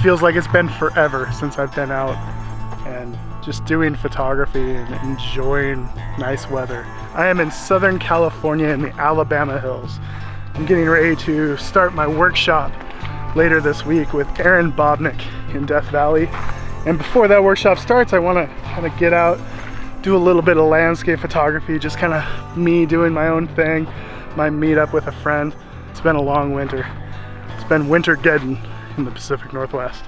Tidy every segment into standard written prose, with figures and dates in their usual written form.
feels like it's been forever since I've been out and just doing photography and enjoying nice weather. I am in Southern California in the Alabama hills. I'm getting ready to start my workshop later this week with Aaron Bobnick in Death Valley. And before that workshop starts, I want to kind of get out, do a little bit of landscape photography, just kind of me doing my own thing, my meetup with a friend. It's been a long winter. It's been wintergeddon in the Pacific Northwest.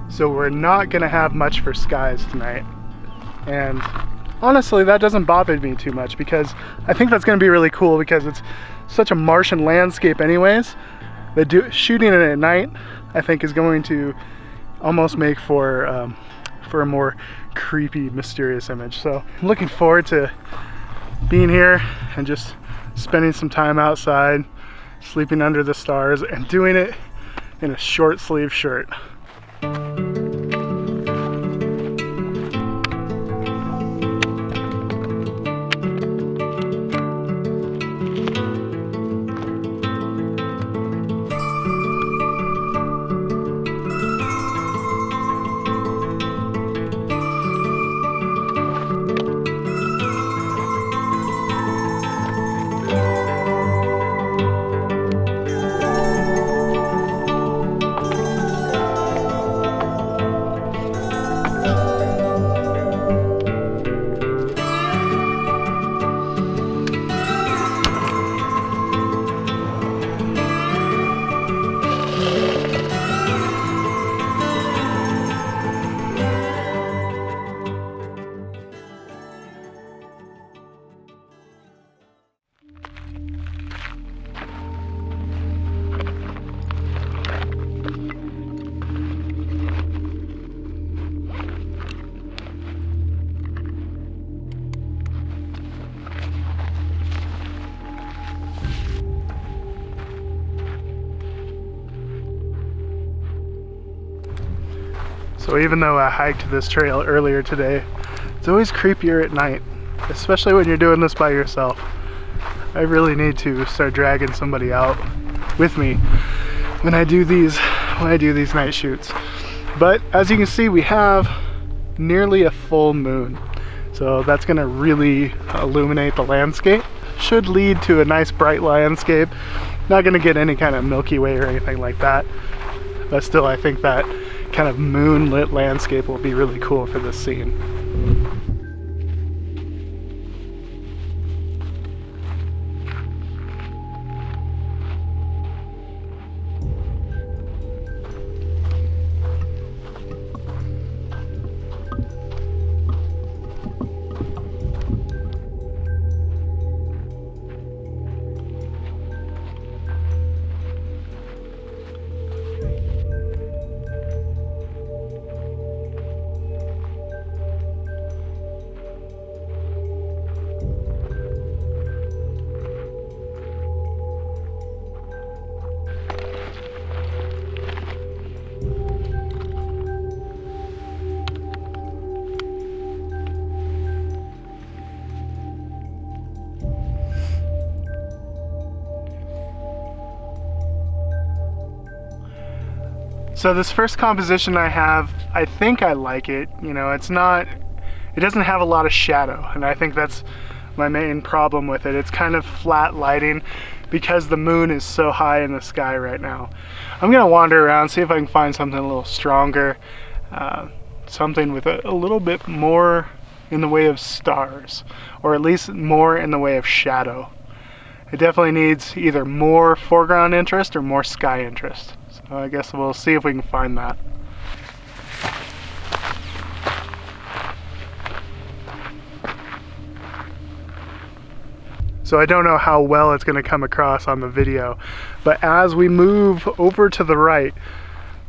So we're not gonna have much for skies tonight. And honestly, that doesn't bother me too much because I think that's gonna be really cool because it's such a Martian landscape anyways. Shooting it at night, I think, is going to almost make for a more creepy, mysterious image. So I'm looking forward to being here and just spending some time outside, sleeping under the stars, and doing it in a short sleeve shirt. So even though I hiked this trail earlier today, it's always creepier at night, especially when you're doing this by yourself. I really need to start dragging somebody out with me when I do these night shoots. But as you can see, we have nearly a full moon. So that's gonna really illuminate the landscape. Should lead to a nice bright landscape. Not gonna get any kind of Milky Way or anything like that. But still, I think that kind of moonlit landscape will be really cool for this scene. So this first composition I have, I think I like it. You know, it doesn't have a lot of shadow, and I think that's my main problem with it. It's kind of flat lighting because the moon is so high in the sky right now. I'm gonna wander around, see if I can find something a little stronger, something with a little bit more in the way of stars, or at least more in the way of shadow. It definitely needs either more foreground interest or more sky interest. So I guess we'll see if we can find that. So I don't know how well it's going to come across on the video, but as we move over to the right,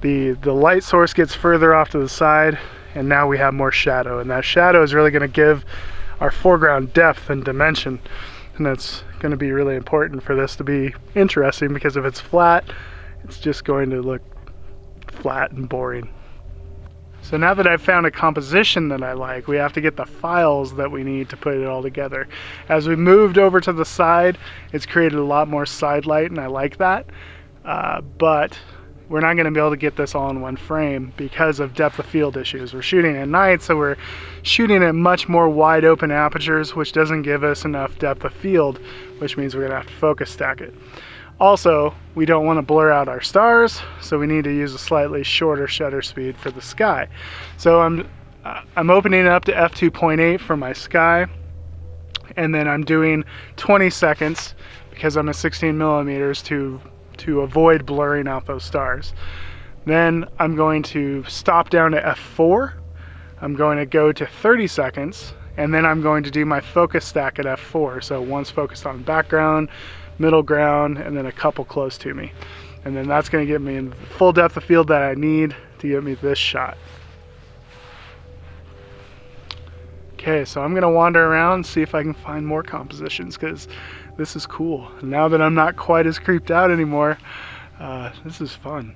the light source gets further off to the side, and now we have more shadow, and that shadow is really going to give our foreground depth and dimension, and that's going to be really important for this to be interesting, because if it's flat, it's just going to look flat and boring. So now that I've found a composition that I like, we have to get the files that we need to put it all together. As we moved over to the side, it's created a lot more side light, and I like that. But we're not going to be able to get this all in one frame because of depth of field issues. We're shooting at night, so we're shooting at much more wide open apertures, which doesn't give us enough depth of field, which means we're going to have to focus stack it. Also, we don't want to blur out our stars, so we need to use a slightly shorter shutter speed for the sky. So I'm opening it up to f2.8 for my sky, and then I'm doing 20 seconds because I'm at 16 millimeters to avoid blurring out those stars. Then I'm going to stop down to f4. I'm going to go to 30 seconds, and then I'm going to do my focus stack at f4. So one's focused on background, middle ground, and then a couple close to me. And then that's going to get me in the full depth of field that I need to get me this shot. Okay, so I'm going to wander around and see if I can find more compositions, because this is cool. And now that I'm not quite as creeped out anymore, this is fun.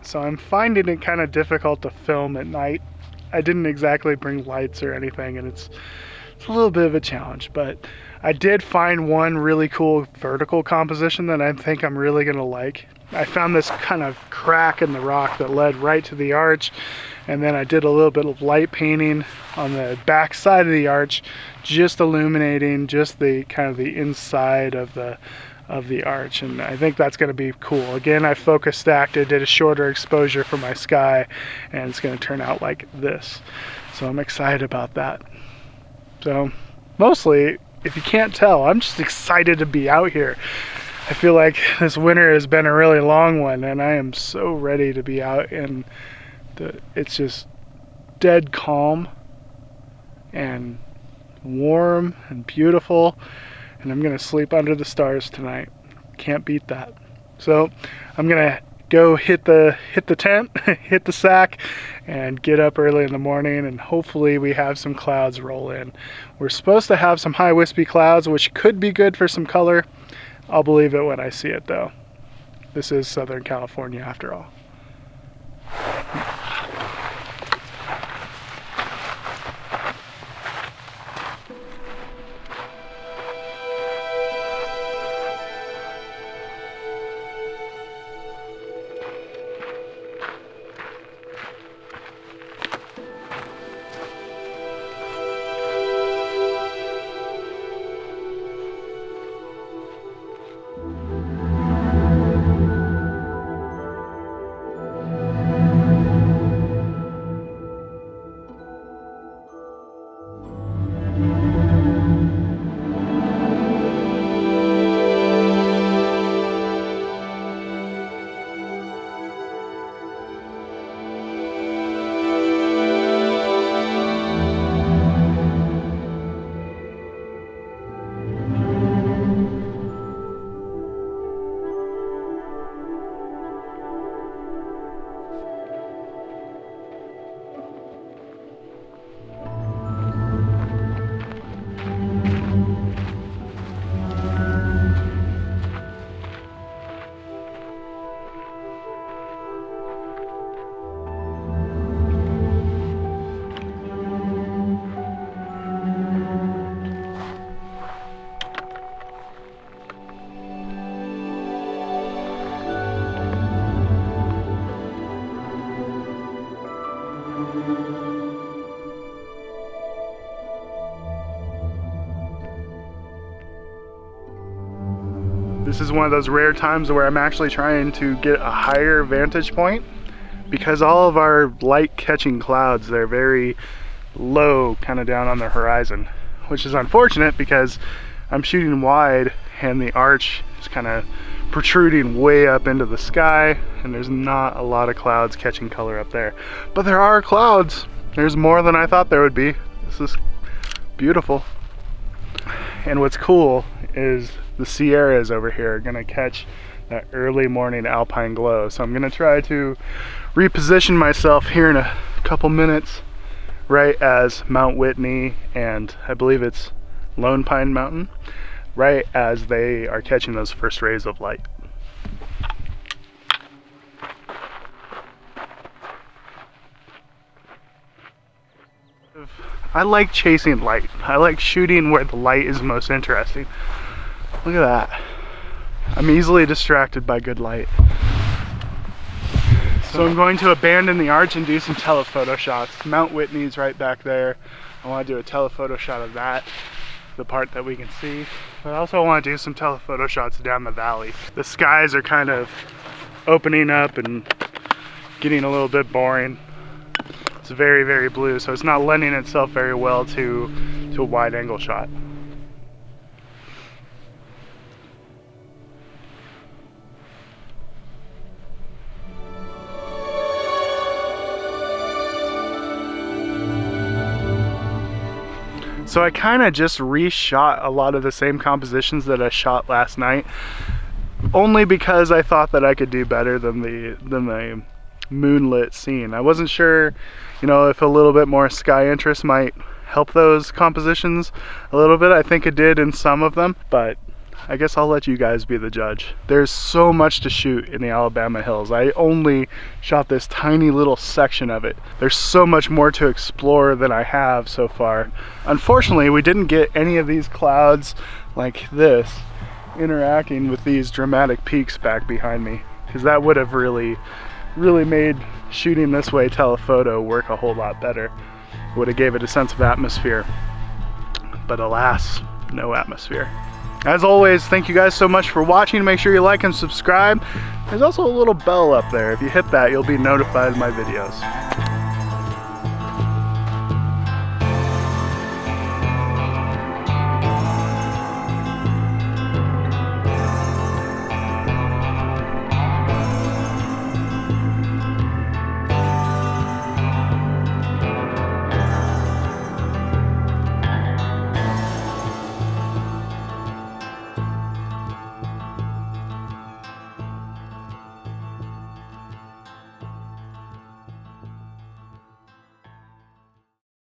So I'm finding it kind of difficult to film at night. I didn't exactly bring lights or anything, and it's a little bit of a challenge, but I did find one really cool vertical composition that I think I'm really gonna like. I found this kind of crack in the rock that led right to the arch, and then I did a little bit of light painting on the back side of the arch, just illuminating just the kind of the inside of the arch, and I think that's going to be cool. Again, I focus stacked it, did a shorter exposure for my sky, and it's going to turn out like this. So I'm excited about that. So mostly, if you can't tell, I'm just excited to be out here. I feel like this winter has been a really long one, and I am so ready to be out, and it's just dead calm and warm and beautiful. And I'm gonna sleep under the stars tonight. Can't beat that. So I'm gonna go hit the tent, hit the sack, and get up early in the morning, and hopefully we have some clouds roll in. We're supposed to have some high wispy clouds, which could be good for some color. I'll believe it when I see it though. This is Southern California after all. This is one of those rare times where I'm actually trying to get a higher vantage point, because all of our light catching clouds, they're very low kind of down on the horizon, which is unfortunate because I'm shooting wide and the arch is kind of protruding way up into the sky, and there's not a lot of clouds catching color up there. But there are clouds. There's more than I thought there would be. This is beautiful. And what's cool is the Sierras over here are gonna catch that early morning alpine glow. So I'm gonna try to reposition myself here in a couple minutes, right as Mount Whitney and I believe it's Lone Pine Mountain, right as they are catching those first rays of light. I like chasing light. I like shooting where the light is most interesting. Look at that. I'm easily distracted by good light. So I'm going to abandon the arch and do some telephoto shots. Mount Whitney's right back there. I want to do a telephoto shot of that, the part that we can see. But I also want to do some telephoto shots down the valley. The skies are kind of opening up and getting a little bit boring. It's very, very blue, so it's not lending itself very well to a wide angle shot. So I kind of just reshot a lot of the same compositions that I shot last night, only because I thought that I could do better than the moonlit scene. I wasn't sure, you know, if a little bit more sky interest might help those compositions a little bit. I think it did in some of them, but I guess I'll let you guys be the judge. There's so much to shoot in the Alabama Hills. I only shot this tiny little section of it. There's so much more to explore than I have so far. Unfortunately, we didn't get any of these clouds like this interacting with these dramatic peaks back behind me, because that would have really made shooting this way telephoto work a whole lot better. Would have gave it a sense of atmosphere. But alas, no atmosphere. As always, thank you guys so much for watching. Make sure you like and subscribe. There's also a little bell up there. If you hit that, you'll be notified of my videos.